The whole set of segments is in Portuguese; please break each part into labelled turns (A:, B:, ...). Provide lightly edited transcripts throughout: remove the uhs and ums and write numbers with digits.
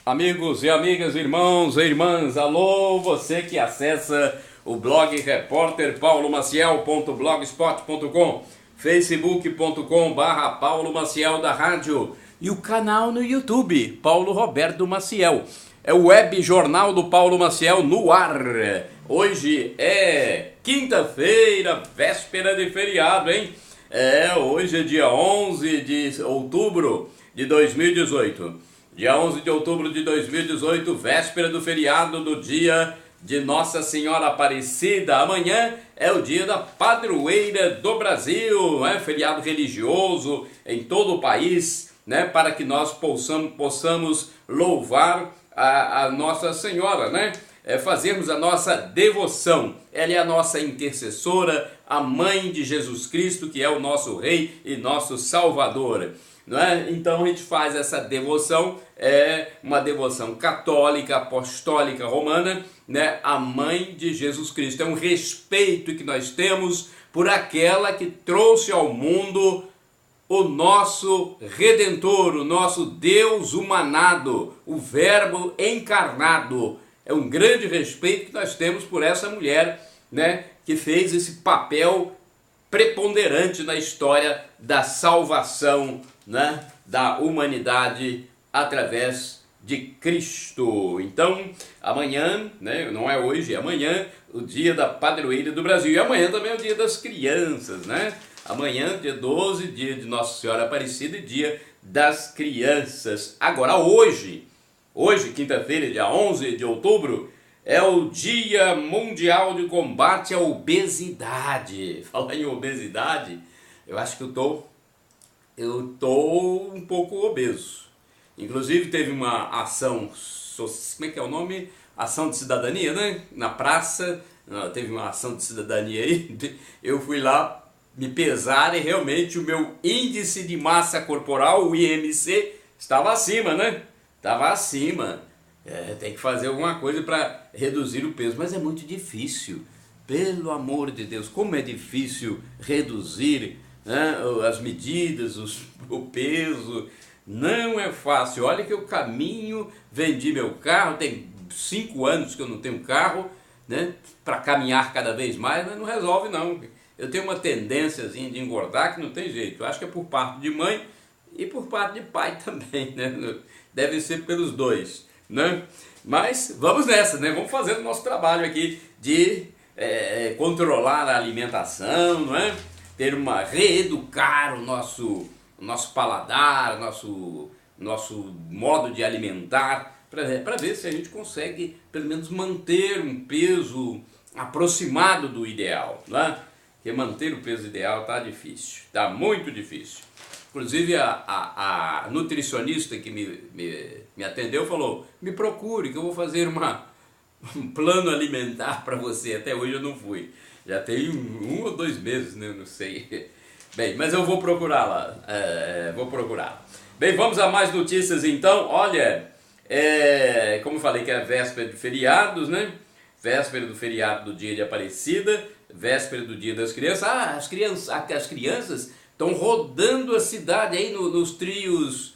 A: Amigos e amigas, irmãos e irmãs, alô, você que acessa o blog repórterpaulomaciel.blogspot.com, facebook.com/, Paulo Maciel da Rádio e o canal no YouTube, Paulo Roberto Maciel. É o web jornal do Paulo Maciel no ar. Hoje é quinta-feira, véspera de feriado, hein? Hoje é dia 11 de outubro de 2018. Dia 11 de outubro de 2018, véspera do feriado do dia de Nossa Senhora Aparecida. Amanhã é o dia da padroeira do Brasil, feriado religioso em todo o país, para que nós possamos louvar a Nossa Senhora, fazermos a nossa devoção. Ela é a nossa intercessora, a mãe de Jesus Cristo, que é o nosso Rei e nosso Salvador. Então a gente faz essa devoção, uma devoção católica, apostólica, romana, a mãe de Jesus Cristo. É um respeito que nós temos por aquela que trouxe ao mundo o nosso Redentor, o nosso Deus humanado, o Verbo encarnado. É um grande respeito que nós temos por essa mulher, que fez esse papel preponderante na história da salvação, da humanidade através de Cristo. Então, amanhã, não é hoje, é amanhã, o dia da padroeira do Brasil. E amanhã também é o dia das crianças, Amanhã, dia 12, dia de Nossa Senhora Aparecida e dia das crianças. Agora, hoje, quinta-feira, dia 11 de outubro, é o Dia Mundial de Combate à Obesidade. Falar em obesidade, eu acho que eu tô um pouco obeso. Inclusive teve uma ação, como é que é o nome? Ação de cidadania, Na praça, teve uma ação de cidadania aí. Eu fui lá me pesar e realmente o meu índice de massa corporal, o IMC, estava acima, Estava acima. Tem que fazer alguma coisa para reduzir o peso, mas é muito difícil. Pelo amor de Deus, como é difícil reduzir as medidas, o peso. Não é fácil. Olha que eu caminho, vendi meu carro, tem 5 anos que eu não tenho carro, para caminhar cada vez mais, mas não resolve não. Eu tenho uma tendênciazinha de engordar que não tem jeito. Eu acho que é por parte de mãe e por parte de pai também, Deve ser pelos dois, Mas vamos nessa, Vamos fazer o nosso trabalho aqui de controlar a alimentação, reeducar o nosso paladar, nosso modo de alimentar, para ver se a gente consegue pelo menos manter um peso aproximado do ideal, Porque manter o peso ideal está difícil, está muito difícil. Inclusive a nutricionista que me atendeu falou: me procure que eu vou fazer um plano alimentar para você. Até hoje eu não fui, já tem 1 ou 2 meses, não sei. Bem, mas eu vou procurar lá, vou procurar. Bem, vamos a mais notícias então. Olha, como eu falei que é véspera de feriados, Véspera do feriado do dia de Aparecida, véspera do dia das crianças. As crianças estão rodando a cidade aí nos trios,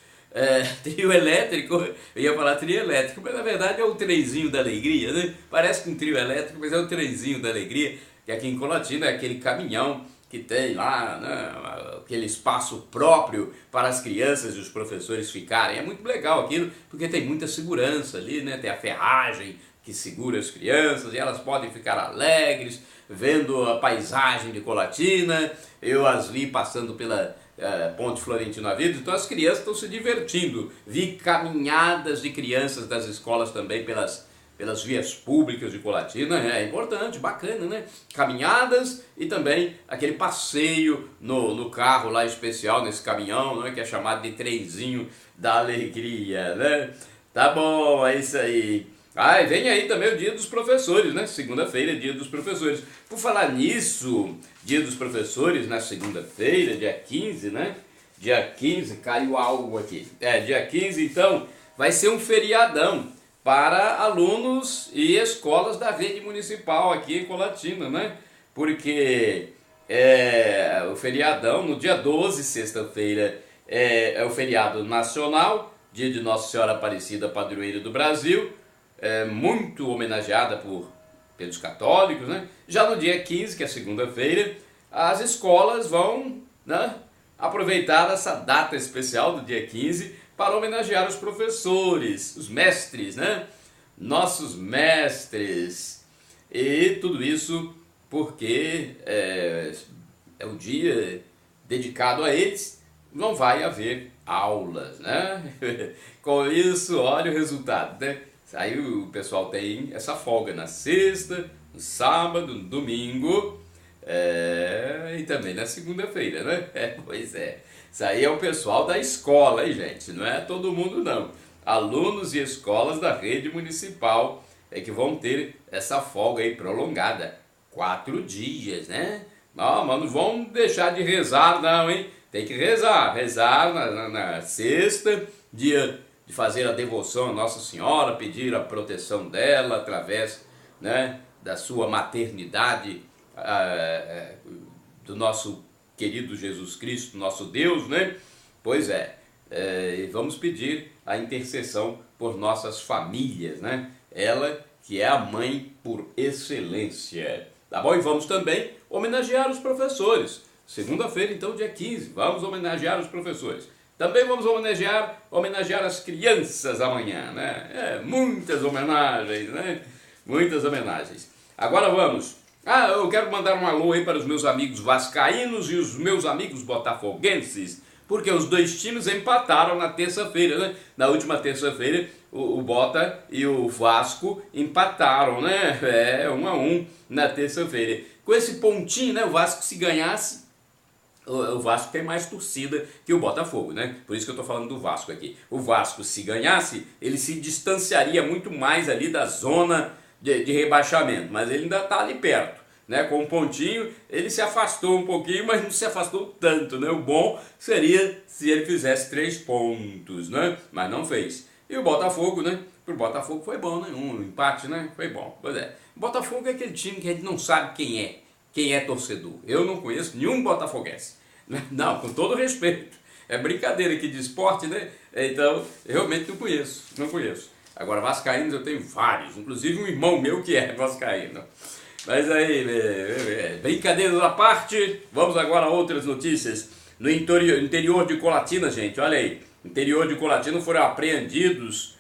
A: trio elétrico. Eu ia falar trio elétrico, mas na verdade é o trenzinho da alegria, Parece que um trio elétrico, mas é o trenzinho da alegria, que aqui em Colatina é aquele caminhão que tem lá, aquele espaço próprio para as crianças e os professores ficarem. É muito legal aquilo, porque tem muita segurança ali, tem a ferragem que segura as crianças e elas podem ficar alegres, vendo a paisagem de Colatina. Eu as vi passando pela Ponte Florentino Avido, então as crianças estão se divertindo. Vi caminhadas de crianças das escolas também pelas vias públicas de Colatina. É importante, bacana, Caminhadas e também aquele passeio no carro lá especial, nesse caminhão, que é chamado de trenzinho da alegria, Tá bom, é isso aí. E vem aí também o dia dos professores, Segunda-feira é dia dos professores. Por falar nisso, dia dos professores, na segunda-feira, dia 15, Dia 15, caiu algo aqui. Dia 15, então, vai ser um feriadão para alunos e escolas da rede municipal aqui em Colatina, Porque o feriadão, no dia 12, sexta-feira, é o feriado nacional, dia de Nossa Senhora Aparecida, padroeira do Brasil, muito homenageada pelos católicos, né? Já no dia 15, que é segunda-feira, as escolas vão, né, aproveitar essa data especial do dia 15 para homenagear os professores, os mestres, né? Nossos mestres. E tudo isso porque é o dia dedicado a eles, não vai haver aulas, né? Com isso, olha o resultado, né? Aí o pessoal tem essa folga na sexta, no sábado, no domingo, e também na segunda-feira, né? Pois é. Isso aí é o pessoal da escola, hein, gente? Não é todo mundo, não. Alunos e escolas da rede municipal que vão ter essa folga aí prolongada. 4 dias, né? Não, mas não vão deixar de rezar, não, hein? Tem que rezar. Rezar na sexta, dia de fazer a devoção à Nossa Senhora, pedir a proteção dela através, né, da sua maternidade, do nosso querido Jesus Cristo, nosso Deus, né? Pois é, vamos pedir a intercessão por nossas famílias, né? Ela que é a mãe por excelência. Tá bom? E vamos também homenagear os professores. Segunda-feira, então, dia 15, vamos homenagear os professores. Também vamos homenagear as crianças amanhã, né? Muitas homenagens, né? Muitas homenagens. Agora vamos. Eu quero mandar um alô aí para os meus amigos vascaínos e os meus amigos botafoguenses, porque os dois times empataram na terça-feira, né? Na última terça-feira, o Bota e o Vasco empataram, né? 1-1 na terça-feira. Com esse pontinho, né? O Vasco, se ganhasse, o Vasco tem mais torcida que o Botafogo, né? Por isso que eu estou falando do Vasco aqui. O Vasco, se ganhasse, ele se distanciaria muito mais ali da zona de rebaixamento, mas ele ainda está ali perto, né? Com um pontinho, ele se afastou um pouquinho, mas não se afastou tanto, né? O bom seria se ele fizesse 3 pontos, né? Mas não fez. E o Botafogo, né? Pro Botafogo foi bom, né? Um empate, né? Foi bom. Pois é. O Botafogo é aquele time que a gente não sabe quem é torcedor. Eu não conheço nenhum botafoguense. Não, com todo respeito. É brincadeira aqui de esporte, né? Então, eu realmente não conheço. Agora, vascaínos eu tenho vários, inclusive um irmão meu que é vascaíno. Mas aí, brincadeiras à parte, vamos agora a outras notícias. No interior de Colatina, gente, olha aí. No interior de Colatina foram apreendidas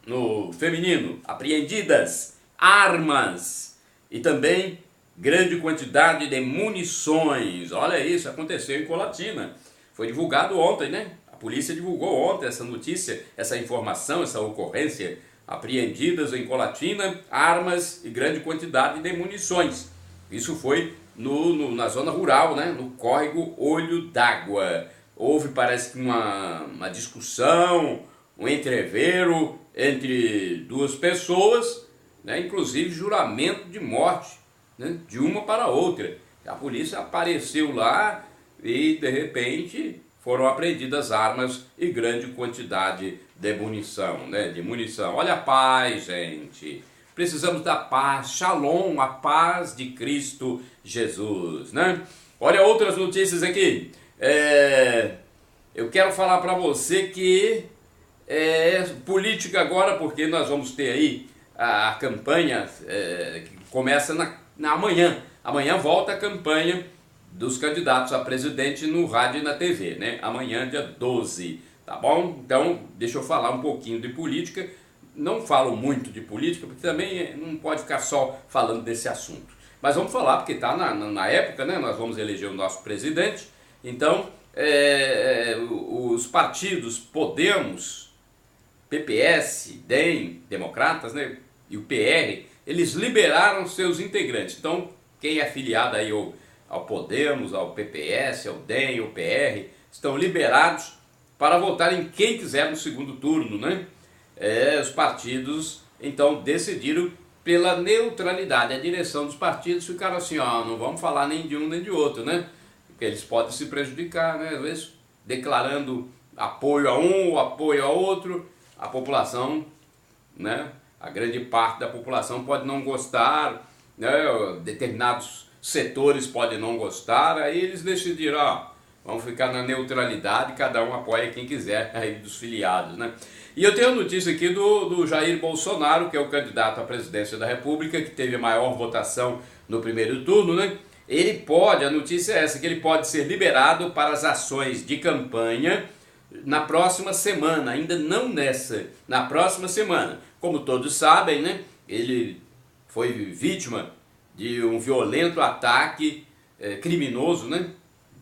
A: no feminino, apreendidas armas e também grande quantidade de munições. Olha isso, aconteceu em Colatina. Foi divulgado ontem, né? A polícia divulgou ontem essa notícia, essa informação, essa ocorrência. Apreendidas em Colatina armas e grande quantidade de munições. Isso foi na zona rural, né? No córrego Olho d'Água. Houve, parece que uma discussão, um entrevero entre duas pessoas, né? Inclusive juramento de morte, né? De uma para a outra. A polícia apareceu lá e de repente foram apreendidas armas e grande quantidade de munição, né? De munição. Olha a paz, gente. Precisamos da paz, Shalom, a paz de Cristo Jesus, né? Olha outras notícias aqui. Eu quero falar para você que política agora, porque nós vamos ter aí a campanha que começa amanhã. Amanhã volta a campanha dos candidatos a presidente no rádio e na TV, né? Amanhã, dia 12, tá bom? Então, deixa eu falar um pouquinho de política. Não falo muito de política, porque também não pode ficar só falando desse assunto. Mas vamos falar, porque está na época, né? Nós vamos eleger o nosso presidente. Então, os partidos Podemos, PPS, DEM, Democratas, né? E o PR, eles liberaram seus integrantes. Então, quem é afiliado aí ao Podemos, ao PPS, ao DEM, ao PR, estão liberados para votar em quem quiser no segundo turno, né? Os partidos, então, decidiram pela neutralidade. A direção dos partidos ficaram assim, não vamos falar nem de um nem de outro, né? Porque eles podem se prejudicar, né? Às vezes, declarando apoio a um ou apoio a outro, a população, né? A grande parte da população pode não gostar, né? Determinados setores podem não gostar, aí eles decidiram, ó, vamos ficar na neutralidade, cada um apoia quem quiser aí dos filiados, né? E eu tenho a notícia aqui do Jair Bolsonaro, que é o candidato à presidência da República, que teve a maior votação no primeiro turno, né? Ele pode, a notícia é essa, que ele pode ser liberado para as ações de campanha na próxima semana, ainda não nessa, na próxima semana. Como todos sabem, né? Ele foi vítima de um violento ataque criminoso, né?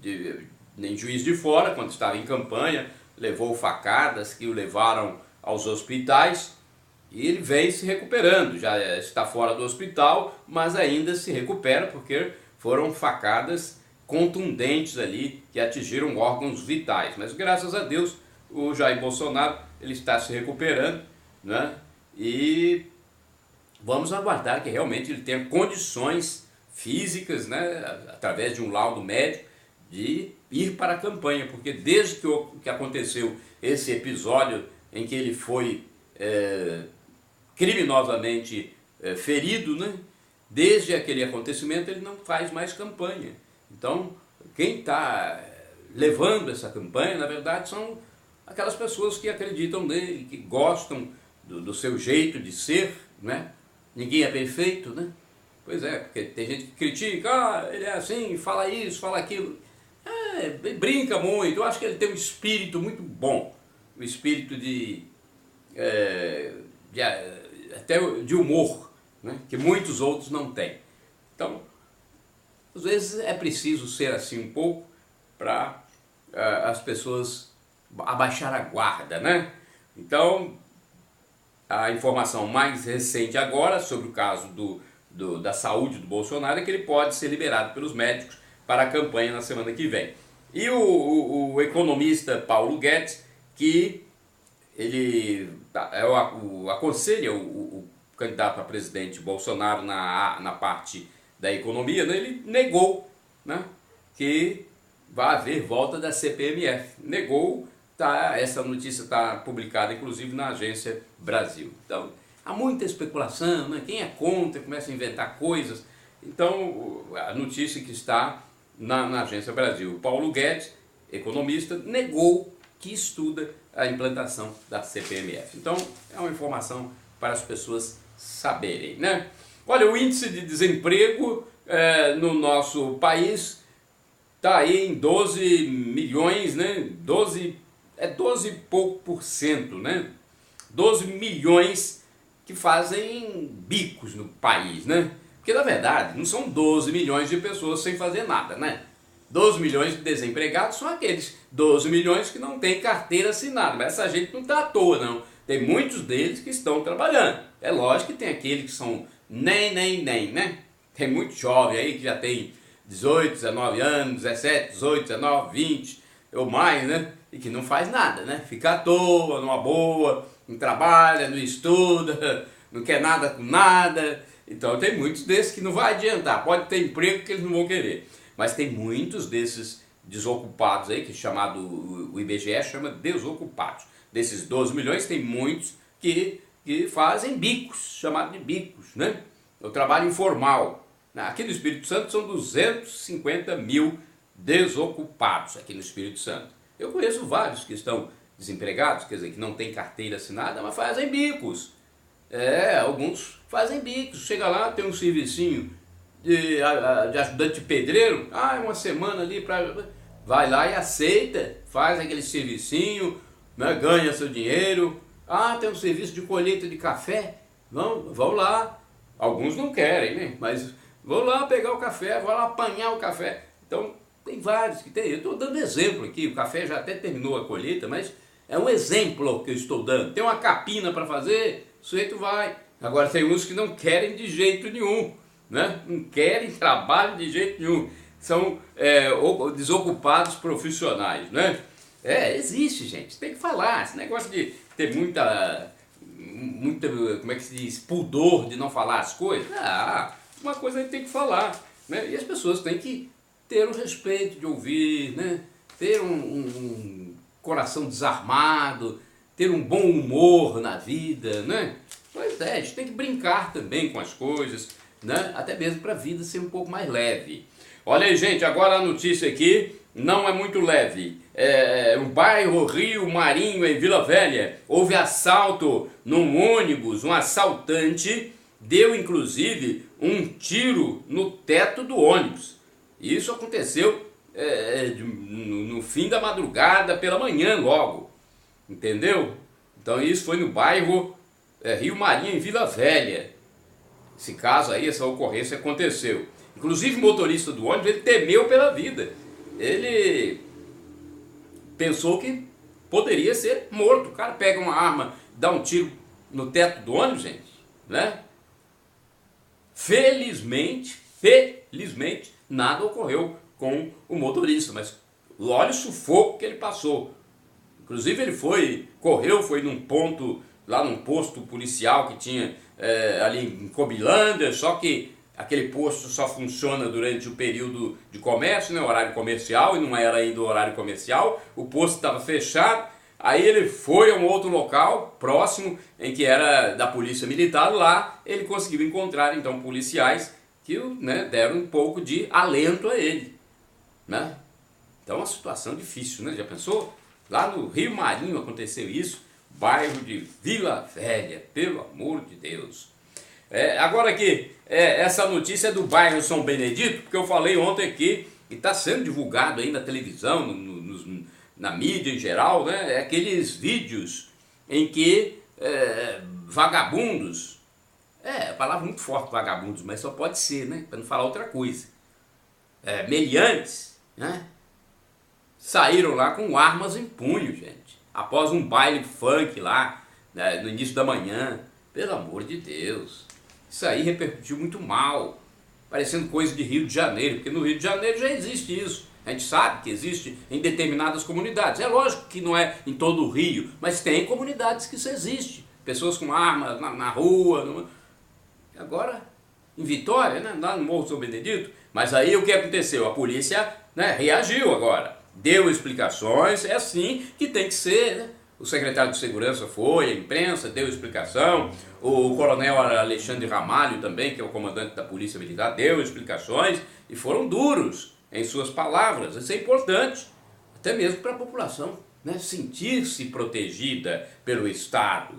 A: Em Juiz de Fora, quando estava em campanha, levou facadas que o levaram aos hospitais e ele vem se recuperando, já está fora do hospital, mas ainda se recupera porque foram facadas contundentes ali que atingiram órgãos vitais. Mas graças a Deus o Jair Bolsonaro ele está se recuperando, né? E vamos aguardar que realmente ele tenha condições físicas, né, através de um laudo médico, de ir para a campanha, porque desde que aconteceu esse episódio em que ele foi criminosamente ferido, né, desde aquele acontecimento ele não faz mais campanha. Então, quem está levando essa campanha, na verdade, são aquelas pessoas que acreditam nele, que gostam do seu jeito de ser, né? Ninguém é perfeito, né? Pois é, porque tem gente que critica, ele é assim, fala isso, fala aquilo. Brinca muito. Eu acho que ele tem um espírito muito bom, um espírito até de humor, né? Que muitos outros não têm. Então, às vezes é preciso ser assim um pouco para as pessoas abaixar a guarda, né? Então, a informação mais recente agora sobre o caso da saúde do Bolsonaro é que ele pode ser liberado pelos médicos para a campanha na semana que vem. E o economista Paulo Guedes, que ele aconselha o candidato a presidente Bolsonaro na parte da economia, né, ele negou, né, que vai haver volta da CPMF. Negou. Essa notícia está publicada inclusive na Agência Brasil. Então, há muita especulação, né? Quem é contra começa a inventar coisas. Então, a notícia que está na Agência Brasil, Paulo Guedes, economista, negou que estuda a implantação da CPMF. Então, é uma informação para as pessoas saberem, né? Olha, o índice de desemprego no nosso país está aí em 12 milhões, né? 12 e pouco por cento, né? 12 milhões que fazem bicos no país, né? Porque na verdade não são 12 milhões de pessoas sem fazer nada, né? 12 milhões de desempregados são aqueles 12 milhões que não têm carteira assinada, mas essa gente não está à toa, não. Tem muitos deles que estão trabalhando. É lógico que tem aqueles que são nem, né? Tem muito jovem aí que já tem 18, 19 anos, 17, 18, 19, 20 ou mais, né? E que não faz nada, né? Fica à toa, numa boa, não trabalha, não estuda, não quer nada com nada. Então tem muitos desses que não vai adiantar. Pode ter emprego que eles não vão querer. Mas tem muitos desses desocupados aí, que o IBGE chama desocupados. Desses 12 milhões tem muitos que fazem bicos, chamados de bicos, né? O trabalho informal. Aqui no Espírito Santo são 250 mil desocupados aqui no Espírito Santo. Eu conheço vários que estão desempregados, quer dizer, que não têm carteira assinada, mas fazem bicos. Alguns fazem bicos. Chega lá, tem um servicinho de ajudante de pedreiro, uma semana ali, vai lá e aceita, faz aquele servicinho, né, ganha seu dinheiro. Tem um serviço de colheita de café, vão lá. Alguns não querem, né? Mas vão lá pegar o café, vão lá apanhar o café. Então, tem vários que tem. Eu estou dando exemplo aqui, o café já até terminou a colheita, mas é um exemplo que eu estou dando. Tem uma capina para fazer, o sujeito vai. Agora tem uns que não querem de jeito nenhum, né? Não querem trabalho de jeito nenhum. São desocupados profissionais, né? Existe, gente. Tem que falar. Esse negócio de ter muita, como é que se diz, pudor de não falar as coisas. Uma coisa a gente tem que falar, né? E as pessoas têm que ter o respeito de ouvir, né? Ter um coração desarmado, ter um bom humor na vida, né? Pois é, a gente tem que brincar também com as coisas, né? Até mesmo para a vida ser um pouco mais leve. Olha aí, gente, agora a notícia aqui não é muito leve. No bairro Rio Marinho, em Vila Velha, houve assalto num ônibus. Um assaltante deu inclusive um tiro no teto do ônibus. Isso aconteceu no fim da madrugada, pela manhã logo, entendeu? Então isso foi no bairro Rio Marinho, em Vila Velha. Esse caso aí, essa ocorrência aconteceu. Inclusive o motorista do ônibus, ele temeu pela vida. Ele pensou que poderia ser morto. O cara pega uma arma, dá um tiro no teto do ônibus, gente, né? Felizmente, nada ocorreu com o motorista, mas olha o sufoco que ele passou. Inclusive ele correu num ponto, lá num posto policial que tinha ali em Cobilândia, só que aquele posto só funciona durante o período de comércio, né, horário comercial, e não era ainda o horário comercial, o posto estava fechado. Aí ele foi a um outro local próximo, em que era da polícia militar. Lá ele conseguiu encontrar então policiais que, né, deram um pouco de alento a ele, né? Então uma situação difícil, né? Já pensou? Lá no Rio Marinho aconteceu isso, bairro de Vila Velha, pelo amor de Deus. Agora aqui, essa notícia é do bairro São Benedito, porque eu falei ontem aqui, e está sendo divulgado aí na televisão, na mídia em geral, né? Aqueles vídeos em que vagabundos, a palavra muito forte, vagabundos, mas só pode ser, né? Para não falar outra coisa. Meliantes, né? Saíram lá com armas em punho, gente, após um baile funk lá, né, no início da manhã. Pelo amor de Deus, isso aí repercutiu muito mal, parecendo coisa de Rio de Janeiro, porque no Rio de Janeiro já existe isso. A gente sabe que existe em determinadas comunidades. É lógico que não é em todo o Rio, mas tem comunidades que isso existe. Pessoas com armas na rua. Agora, em Vitória, né, lá no Morro São Benedito. Mas aí o que aconteceu? A polícia, né, reagiu agora. Deu explicações, é assim que tem que ser, né? O secretário de Segurança foi, a imprensa deu explicação, o coronel Alexandre Ramalho também, que é o comandante da Polícia Militar, deu explicações e foram duros em suas palavras. Isso é importante, até mesmo para a população, né, sentir-se protegida pelo Estado.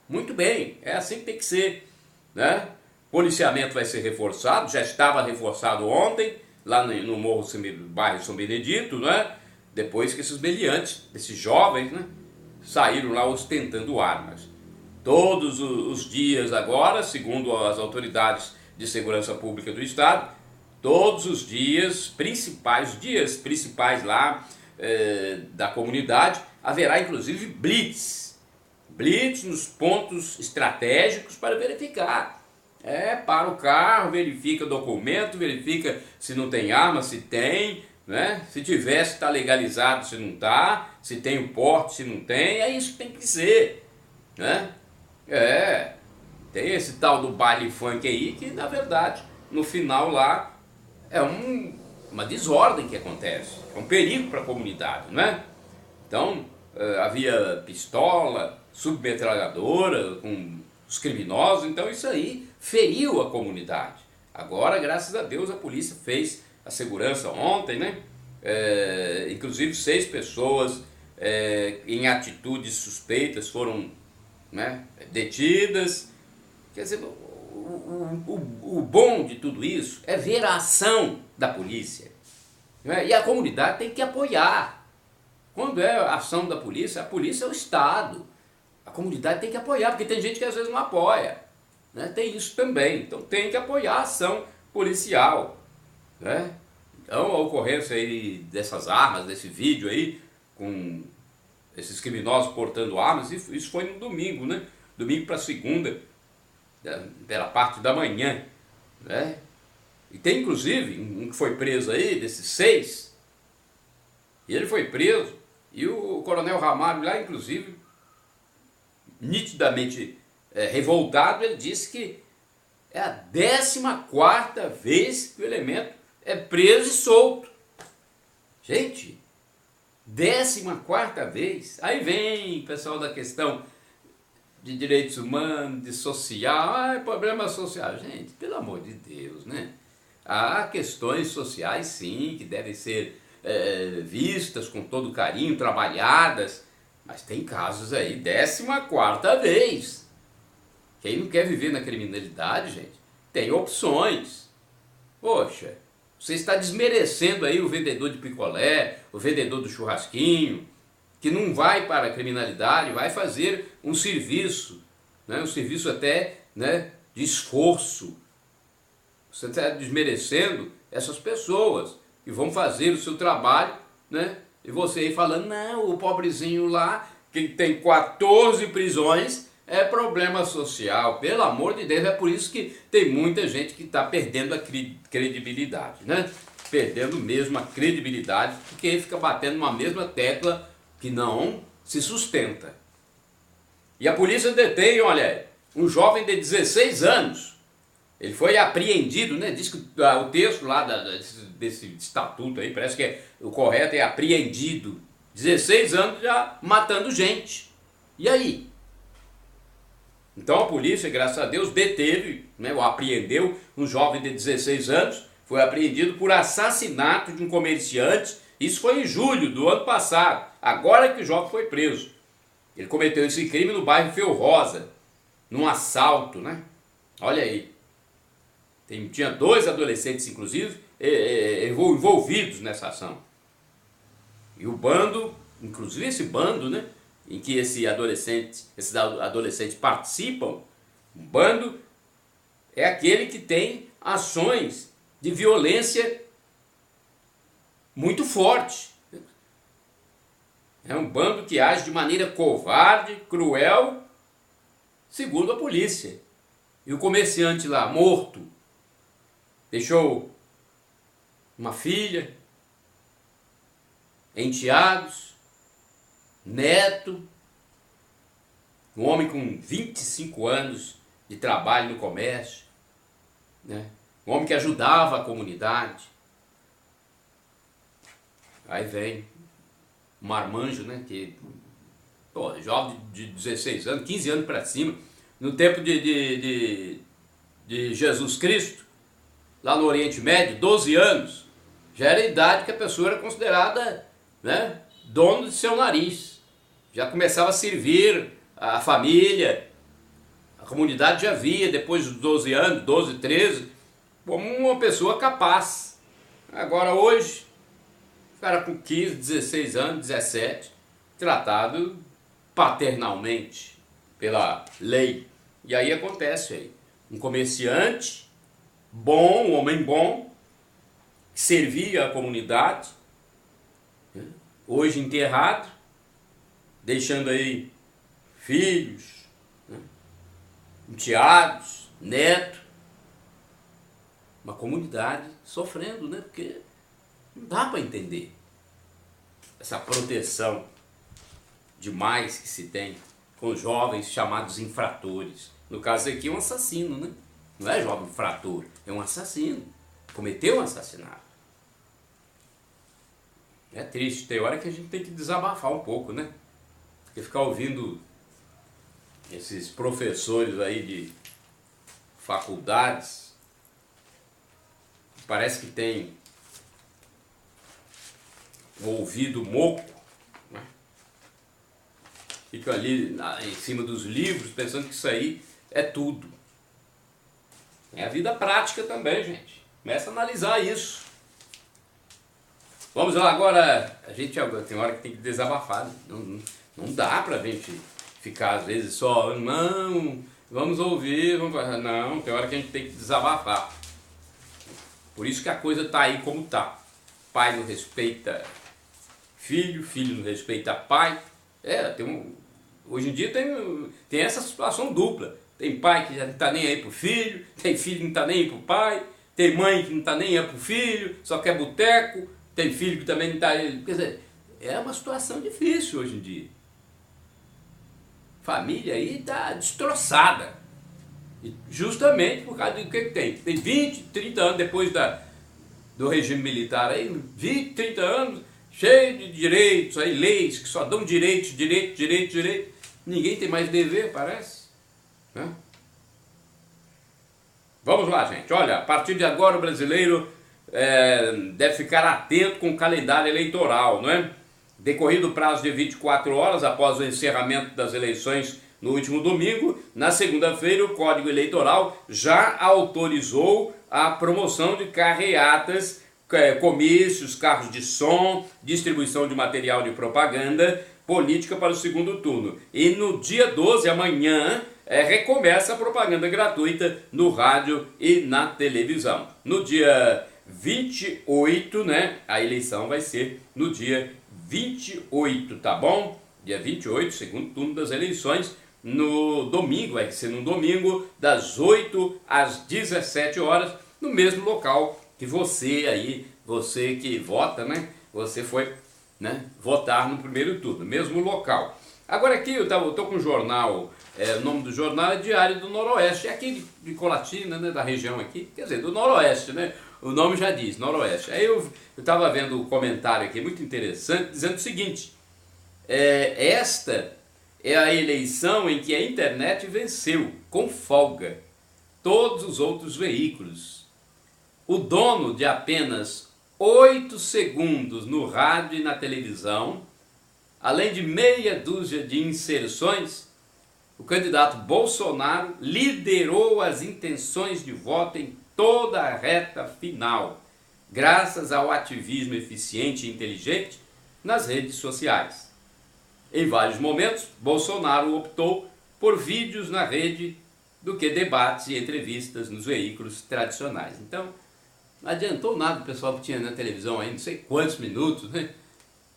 A: Muito bem, é assim que tem que ser, né? Policiamento vai ser reforçado, já estava reforçado ontem, lá no Morro, bairro São Benedito, né? Depois que esses meliantes, esses jovens, né, saíram lá ostentando armas. Todos os dias agora, segundo as autoridades de segurança pública do Estado, todos os dias principais lá da comunidade, haverá inclusive blitz nos pontos estratégicos para verificar. Para o carro, verifica o documento, verifica se não tem arma, se tem, né? Se tiver, se está legalizado, se não está, se tem o porte, se não tem, é isso que tem que ser, né? Tem esse tal do baile funk aí que, na verdade, no final lá é uma desordem que acontece, é um perigo para a comunidade, né? Então, havia pistola, submetralhadora com os criminosos, então isso aí feriu a comunidade. Agora, graças a Deus, a polícia fez a segurança ontem, né? Inclusive 6 pessoas em atitudes suspeitas foram, né, detidas. Quer dizer, o bom de tudo isso é ver a ação da polícia, né? E a comunidade tem que apoiar. Quando é a ação da polícia, a polícia é o Estado. A comunidade tem que apoiar, porque tem gente que às vezes não apoia, né? Tem isso também, então tem que apoiar a ação policial, né? Então a ocorrência aí dessas armas, desse vídeo aí, com esses criminosos portando armas, isso foi no domingo, né? Domingo para segunda, pela parte da manhã, né? E tem inclusive um que foi preso aí, desses 6, e ele foi preso, e o coronel Ramalho lá, inclusive, nitidamente revoltado, ele disse que é a 14ª vez que o elemento é preso e solto. Gente, 14ª vez. Aí vem o pessoal da questão de direitos humanos, de social, problema social. Gente, pelo amor de Deus, né? Há questões sociais, sim, que devem ser vistas com todo carinho, trabalhadas, mas tem casos aí, 14ª vez. Quem não quer viver na criminalidade, gente, tem opções. Poxa, você está desmerecendo aí o vendedor de picolé, o vendedor do churrasquinho, que não vai para a criminalidade, vai fazer um serviço, né? Um serviço até, né, de esforço. Você está desmerecendo essas pessoas que vão fazer o seu trabalho, né? E você aí falando, não, o pobrezinho lá, que tem 14 prisões, é problema social. Pelo amor de Deus, é por isso que tem muita gente que está perdendo a credibilidade, né? Perdendo mesmo a credibilidade, porque fica batendo numa mesma tecla que não se sustenta. E a polícia detém, olha, um jovem de 16 anos. Ele foi apreendido, né? Diz que o texto lá desse estatuto aí, parece que o correto é apreendido. 16 anos já matando gente. E aí? Então a polícia, graças a Deus, deteve, né, ou apreendeu um jovem de 16 anos, foi apreendido por assassinato de um comerciante. Isso foi em julho do ano passado, agora que o jovem foi preso. Ele cometeu esse crime no bairro Feu Rosa, num assalto, né? Olha aí. Tinha 2 adolescentes, inclusive, envolvidos nessa ação. E o bando, inclusive esse bando, né, em que esses adolescentes participam, o bando é aquele que tem ações de violência muito forte. É um bando que age de maneira covarde, cruel, segundo a polícia. E o comerciante lá, morto, deixou uma filha, enteados, neto, um homem com 25 anos de trabalho no comércio, né? Um homem que ajudava a comunidade. Aí vem um marmanjo, né? Que, jovem de 16 anos, 15 anos para cima, no tempo de Jesus Cristo, lá no Oriente Médio, 12 anos, já era a idade que a pessoa era considerada, né, dono de seu nariz. Já começava a servir a família, a comunidade já via, depois dos 12 anos, 12, 13, como uma pessoa capaz. Agora hoje, o cara com 15, 16 anos, 17, tratado paternalmente pela lei. E aí acontece aí, um comerciante bom, um homem bom, que servia a comunidade, né, hoje enterrado, deixando aí filhos, né, enteados, neto, uma comunidade sofrendo, né? Porque não dá para entender essa proteção demais que se tem com jovens chamados infratores. No caso aqui, um assassino, né? Não é jovem infrator, é um assassino. Cometeu um assassinato. É triste, tem hora que a gente tem que desabafar um pouco, né? Porque ficar ouvindo esses professores aí de faculdades, parece que tem o ouvido moco, né? Ficam ali em cima dos livros pensando que isso aí é tudo. É a vida prática também, gente. Começa a analisar isso. Vamos lá agora, a gente tem hora que tem que desabafar, né? Não dá pra gente ficar às vezes só, não, vamos ouvir, não, tem hora que a gente tem que desabafar. Por isso que a coisa tá aí como tá. Pai não respeita filho, filho não respeita pai. Hoje em dia tem essa situação dupla. Tem pai que já não tá nem aí pro filho, tem filho que não tá nem aí pro pai, tem mãe que não tá nem aí pro filho, só quer boteco, tem filho que também não tá aí. Quer dizer, é uma situação difícil hoje em dia. Família aí tá destroçada. E justamente por causa do que tem. Tem 20, 30 anos depois do regime militar aí, 20, 30 anos, cheio de direitos, aí, leis que só dão direito. Ninguém tem mais dever, parece, né? Vamos lá, gente. Olha, a partir de agora o brasileiro deve ficar atento com o calendário eleitoral, não é? Decorrido o prazo de 24 horas após o encerramento das eleições no último domingo, na segunda-feira o Código Eleitoral já autorizou a promoção de carreatas, comícios, carros de som, distribuição de material de propaganda política para o segundo turno. E no dia 12, amanhã, recomeça a propaganda gratuita no rádio e na televisão. No dia 28, né, a eleição vai ser no dia 28, tá bom? Dia 28, segundo turno das eleições, no domingo, vai ser no domingo, das 8 às 17 horas, no mesmo local que você aí, você que vota, né, você foi, né, votar no primeiro turno, mesmo local. Agora aqui eu tô com um jornal, o nome do jornal é Diário do Noroeste, é aqui de Colatina, né, da região aqui, quer dizer, do Noroeste, né, o nome já diz, Noroeste. Aí eu estava vendo um comentário aqui muito interessante, dizendo o seguinte, esta é a eleição em que a internet venceu, com folga, todos os outros veículos. O dono de apenas 8 segundos no rádio e na televisão, além de meia dúzia de inserções, o candidato Bolsonaro liderou as intenções de voto em toda a reta final, graças ao ativismo eficiente e inteligente nas redes sociais. Em vários momentos, Bolsonaro optou por vídeos na rede do que debates e entrevistas nos veículos tradicionais. Então, não adiantou nada o pessoal que tinha na televisão aí, não sei quantos minutos, né?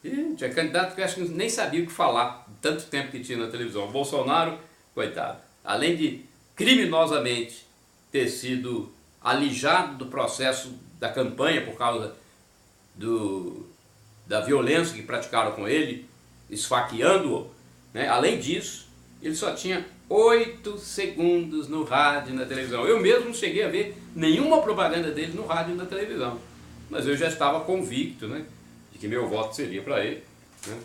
A: E tinha candidato que eu acho que nem sabia o que falar, tanto tempo que tinha na televisão. O Bolsonaro, coitado, além de criminosamente ter sido alijado do processo da campanha por causa da violência que praticaram com ele, esfaqueando-o, né? Além disso, ele só tinha 8 segundos no rádio e na televisão. Eu mesmo não cheguei a ver nenhuma propaganda dele no rádio e na televisão, mas eu já estava convicto, né, de que meu voto seria para ele, né?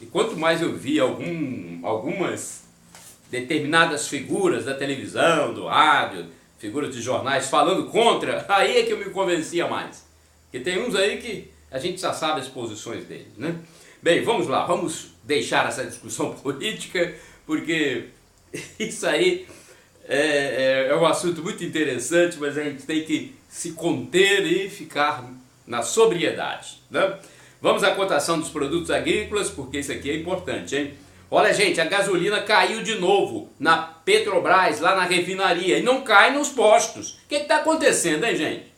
A: E quanto mais eu via algumas determinadas figuras da televisão, do rádio, figuras de jornais falando contra, aí é que eu me convencia mais. Porque tem uns aí que a gente já sabe as posições deles, né? Bem, vamos lá, vamos deixar essa discussão política, porque isso aí é um assunto muito interessante, mas a gente tem que se conter e ficar na sobriedade, né? Vamos à cotação dos produtos agrícolas, porque isso aqui é importante, hein? Olha, gente, a gasolina caiu de novo na Petrobras, lá na refinaria, e não cai nos postos. O que está acontecendo, hein, gente?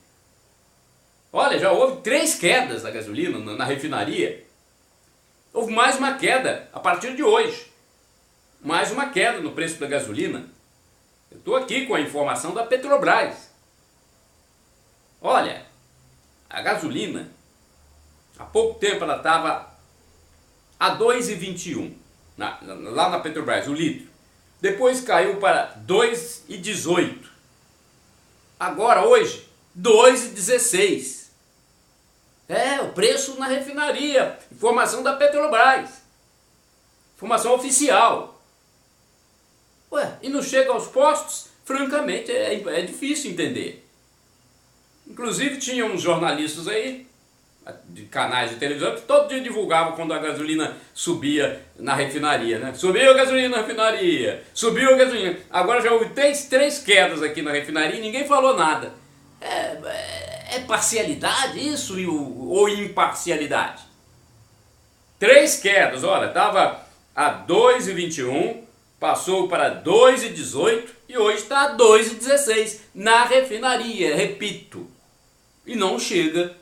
A: Olha, já houve 3 quedas da gasolina na refinaria. Houve mais uma queda a partir de hoje. Mais uma queda no preço da gasolina. Eu estou aqui com a informação da Petrobras. Olha, a gasolina, há pouco tempo ela estava a 2,21 lá na Petrobras, o litro. Depois caiu para 2,18. Agora, hoje, 2,16. O preço na refinaria. Informação da Petrobras. Informação oficial. Ué, e não chega aos postos? Francamente, é difícil entender. Inclusive, tinha uns jornalistas aí, de canais de televisão, que todo dia divulgavam quando a gasolina subia na refinaria, né? Subiu a gasolina na refinaria, subiu a gasolina. Agora já houve 3 quedas aqui na refinaria e ninguém falou nada. É parcialidade isso ou imparcialidade? 3 quedas, olha, estava a 2,21, passou para 2,18 e hoje está a 2,16 na refinaria, repito. E não chega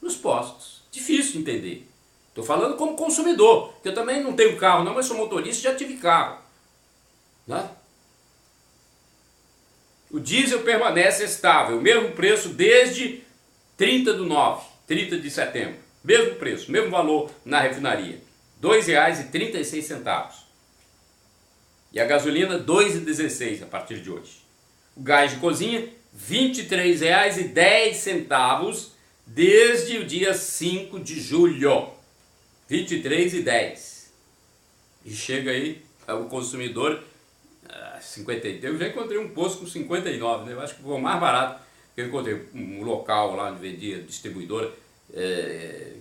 A: nos postos. Difícil de entender. Estou falando como consumidor, que eu também não tenho carro não, mas sou motorista e já tive carro, né? O diesel permanece estável, mesmo preço desde 30 de setembro. Mesmo preço, mesmo valor na refinaria. R$ 2,36. E a gasolina, R$ 2,16 a partir de hoje. O gás de cozinha, R$ 23,10 desde o dia 5 de julho. R$ 23,10. E chega aí o consumidor, 52, eu já encontrei um posto com 59, né? Eu acho que foi o mais barato que eu encontrei. Um local lá onde vendia, distribuidora,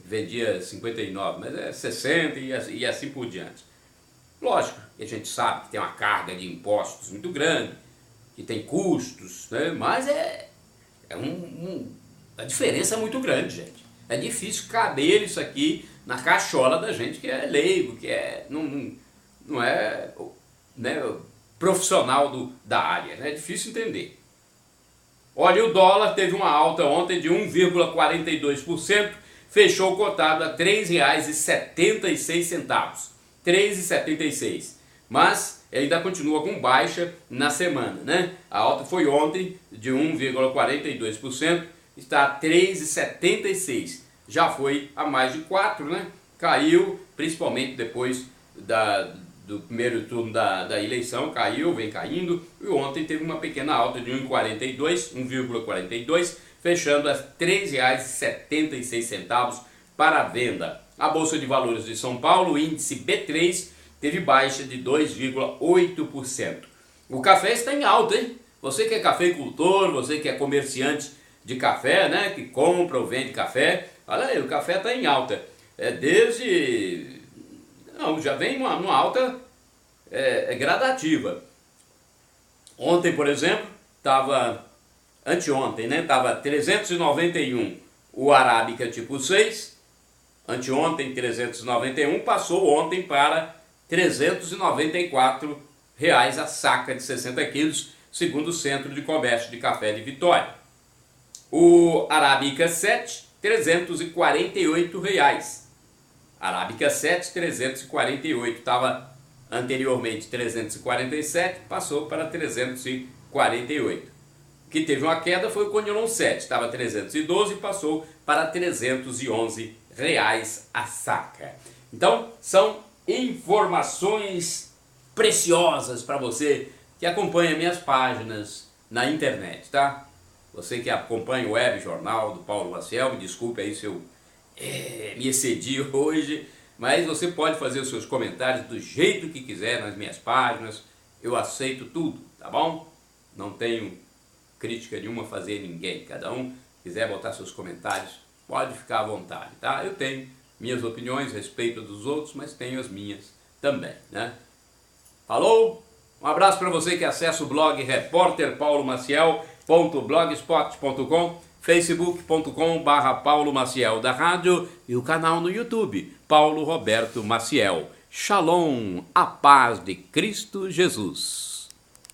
A: vendia 59, mas é 60 e assim por diante. Lógico que a gente sabe que tem uma carga de impostos muito grande, que tem custos, né? Mas a diferença é muito grande, gente. É difícil caber isso aqui na cachola da gente que é leigo, que não é, né, profissional da área, né? É difícil entender. Olha, o dólar teve uma alta ontem de 1,42%, fechou cotado a R$ 3,76. R$ 3,76. Mas ainda continua com baixa na semana, né? A alta foi ontem de 1,42%, está a 3,76. Já foi a mais de 4, né? Caiu, principalmente depois do primeiro turno da eleição, caiu, vem caindo, e ontem teve uma pequena alta de 1,42, fechando a R$ 3,76 para a venda. A Bolsa de Valores de São Paulo, o índice B3, teve baixa de 2,8%. O café está em alta, hein? Você que é cafeicultor, você que é comerciante de café, né? Que compra ou vende café, olha aí, o café está em alta. Já vem uma alta gradativa. Ontem, por exemplo, anteontem, né? Estava 391 o Arábica tipo 6, anteontem 391, passou ontem para R$ 394 a saca de 60 quilos, segundo o Centro de Comércio de Café de Vitória. O Arábica 7, R$ 348. Arábica 7, 348, estava anteriormente 347, passou para 348. O que teve uma queda foi o Conilon 7, estava 312 e passou para R$ 311 a saca. Então, são informações preciosas para você que acompanha minhas páginas na internet, tá? Você que acompanha o web jornal do Paulo Maciel, me desculpe aí se eu me excedi hoje, mas você pode fazer os seus comentários do jeito que quiser nas minhas páginas, eu aceito tudo, tá bom? Não tenho crítica nenhuma a fazer ninguém, cada um quiser botar seus comentários, pode ficar à vontade, tá? Eu tenho minhas opiniões, respeito dos outros, mas tenho as minhas também, né? Falou? Um abraço para você que acessa o blog repórterpaulomaciel.blogspot.com, facebook.com/Paulo Maciel da rádio e o canal no YouTube, Paulo Roberto Maciel. Shalom, a paz de Cristo Jesus.